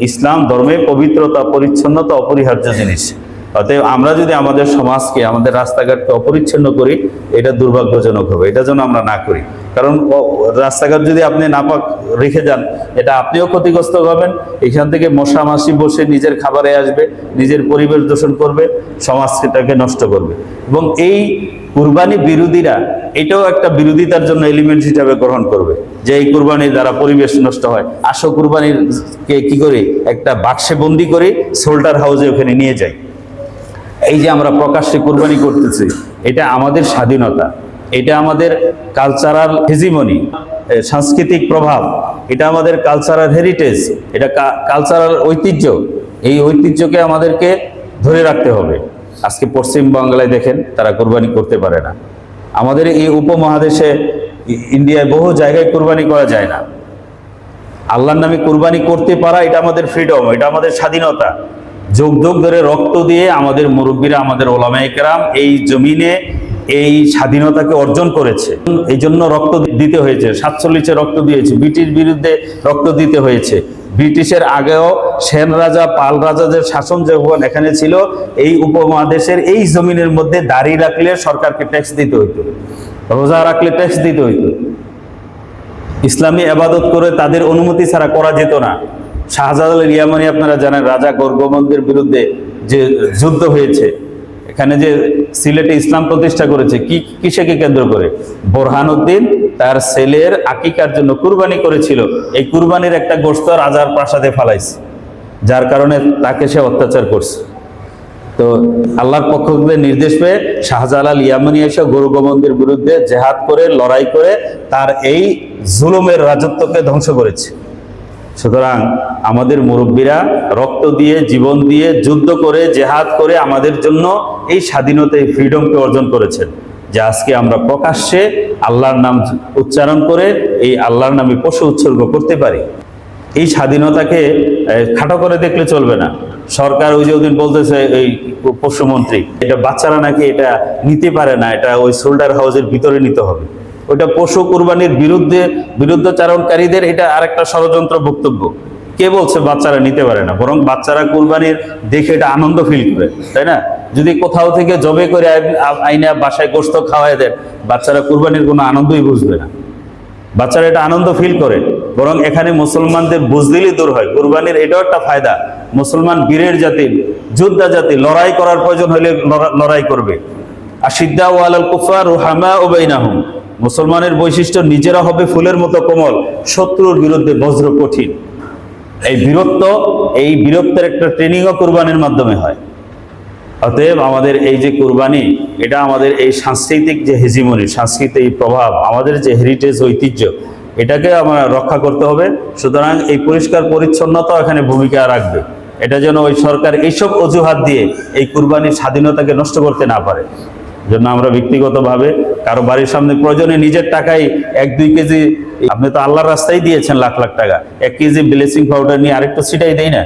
ইসলাম ধর্মে পবিত্রতা পরিচ্ছন্নতা অপরিহার্য জিনিস। অতএব আমরা যদি আমাদের সমাজকে আমাদের রাস্তাঘাটকে অপরিচ্ছন্ন করি, এটা দুর্ভাগ্যজনক হবে। এটা যেন আমরা না করি, কারণ রাস্তাঘাট যদি আপনি নাপাক রেখে যান, এটা আপনিও ক্ষতিগ্রস্ত হবেন। এখান থেকে মশা মাছি বসে নিজের খাবারে আসবে, নিজের পরিবেশ দূষণ করবে, সমাজটাকে নষ্ট করবে। এবং এই কুরবানি বিরোধীরা এটাও একটা বিরোধিতার জন্য এলিমেন্ট হিসাবে গ্রহণ করবে যে এই কুরবানির দ্বারা পরিবেশ নষ্ট হয়। আসো কুরবানির কে কি করি, একটা বাক্সে বন্দি করে সোল্টার হাউসে ওখানে নিয়ে যাই। এই যে আমরা প্রকাশ্যে কুরবানি করতেছি, এটা আমাদের স্বাধীনতা, এটা আমাদের কালচারাল হেজিমনি, সাংস্কৃতিক প্রভাব, এটা আমাদের কালচারাল হেরিটেজ, এটা কালচারাল ঐতিহ্য। এই ঐতিহ্যকে আমাদেরকে ধরে রাখতে হবে। আজকে পশ্চিম বাংলায় দেখেন, তারা কুরবানি করতে পারে না। আমাদের এই উপমহাদেশে ইন্ডিয়ায় বহু জায়গায় কুরবানি করা যায় না। আল্লাহর নামে কুরবানি করতে পারা, এটা আমাদের ফ্রিডম, এটা আমাদের স্বাধীনতা। যুগ যুগ ধরে রক্ত দিয়ে আমাদের মুরব্বীরা, আমাদের ওলামায়ে কেরাম এই জমিনে এই স্বাধীনতাকে অর্জন করেছে। এই জন্য রক্ত দিতে হয়েছে। 47-এ রক্ত দিয়েছে, ব্রিটিশ বিরুদ্ধে রক্ত দিতে হয়েছে। ব্রিটিশের আগেও সেন রাজা, পাল রাজাদের শাসন যখন এখানে ছিল, এই উপমহাদেশের এই জমিনের মধ্যে দাড়ি রাখলে সরকারকে ট্যাক্স দিতে হইতো, রোজা রাখলে ট্যাক্স দিতে হইতো। ইসলামী আবাদত করে তাদের অনুমতি ছাড়া করা যেত না। শাহজালাল ইয়ামানি আপনারা জানেন, রাজা গোর্গোবন্দের বিরুদ্ধে যে যুদ্ধ হয়েছে, এখানে যে সিলেটে ইসলাম প্রতিষ্ঠা করেছে, কিসেকে কেন্দ্র করে? বোরহানুদ্দিন তার ছেলের আকিকার জন্য কুরবানি করেছিল। এই কুরবানির একটা গোশত রাজার প্রাসাদে ফালাইছে, যার কারণে তাকে সে অত্যাচার করছে। তো আল্লাহর পক্ষ থেকে নির্দেশ পেয়ে শাহজালাল ইয়ামানি এসে গোর্গোবন্দের বিরুদ্ধে জেহাদ করে, লড়াই করে তার এই জুলুমের রাজত্বকে ধ্বংস করেছে। সুতরাং আমাদের মুরব্বীরা রক্ত দিয়ে, জীবন দিয়ে, যুদ্ধ করে, জেহাদ করে আমাদের জন্য এই স্বাধীনতা, এই ফ্রিডমকে অর্জন করেছেন, যে আজকে আমরা প্রকাশ্যে আল্লাহর নাম উচ্চারণ করে এই আল্লাহর নামে পশু উৎসর্গ করতে পারি। এই স্বাধীনতাকে খাটো করে দেখলে চলবে না। সরকার ওই যে ওদিন বলতেছে, এই পশুমন্ত্রী, এটা বাচ্চারা নাকি এটা নিতে পারে না, এটা ওই সোল্ডার হাউসের ভিতরে নিতে হবে। ওইটা পশু কুরবানির বিরুদ্ধচারণকারীদের এটা আরেকটা ষড়যন্ত্র বক্তব্য। কে বলছে বাচ্চারা নিতে পারে না? বরং বাচ্চারা কুরবানির দেখে এটা আনন্দ ফিল করে, তাই না? যদি কোথাও থেকে জবে করে আইনা বাসায় গোশত খাওয়াই দেন, বাচ্চারা কুরবানির কোনো আনন্দই বুঝবে না। বাচ্চারা এটা আনন্দ ফিল করে। বরং এখানে মুসলমানদের বুঝদিলই দূর হয়। কুরবানির এটাও একটা ফায়দা। মুসলমান বীরের জাতি, যোদ্ধা জাতি, লড়াই করার প্রয়োজন হলে লড়াই করবে। আশিদ্দাউ আলাল কুফার রুহামাউ বাইনাহুম। মুসলমানের বৈশিষ্ট্য, নিজেরা হবে ফুলের মতো কোমল, শত্রুর বিরুদ্ধে বজ্র কঠিন। এই বীরত্বের একটা ট্রেনিংও কুরবানির মাধ্যমে হয়। অতএব আমাদের এই যে কুরবানি, এটা আমাদের এই সাংস্কৃতিক যে হেজিমনি, সাংস্কৃতিক প্রভাব, আমাদের যে হেরিটেজ ঐতিহ্য, এটাকে আমরা রক্ষা করতে হবে। সুতরাং এই পরিষ্কার পরিচ্ছন্নতা এখানে ভূমিকা রাখবে। এটা যেন ওই সরকার এইসব অজুহাত দিয়ে এই কুরবানির স্বাধীনতাকে নষ্ট করতে না পারে। জন্য আমরা ব্যক্তিগতভাবে কারো বাড়ির সামনে প্রয়োজনে নিজের টাকায় 1-2 কেজি, আপনি তো আল্লাহর রাস্তায় দিয়েছেন লাখ লাখ টাকা, 1 কেজি ব্লিচিং পাউডার নিয়ে আরেকটু ছিটাই দেই না?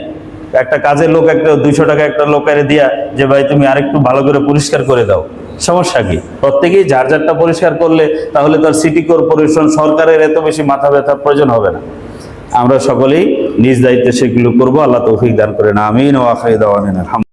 একটা কাজের লোক একটা 200 টাকা একটা লোকের দিয়া, যে ভাই তুমি আরেকটু ভালো করে পরিষ্কার করে দাও, সমস্যা কি? প্রত্যেকেই যার যারটা পরিষ্কার করলে তাহলে তার সিটি কর্পোরেশন, সরকারের এত বেশি মাথা ব্যথার প্রয়োজন হবে না। আমরা সকলেই নিজ দায়িত্বে সেগুলো করবো। আল্লাহ তৌফিক দান করেন। আমিন ওয়া আখিরু দাওয়ানা।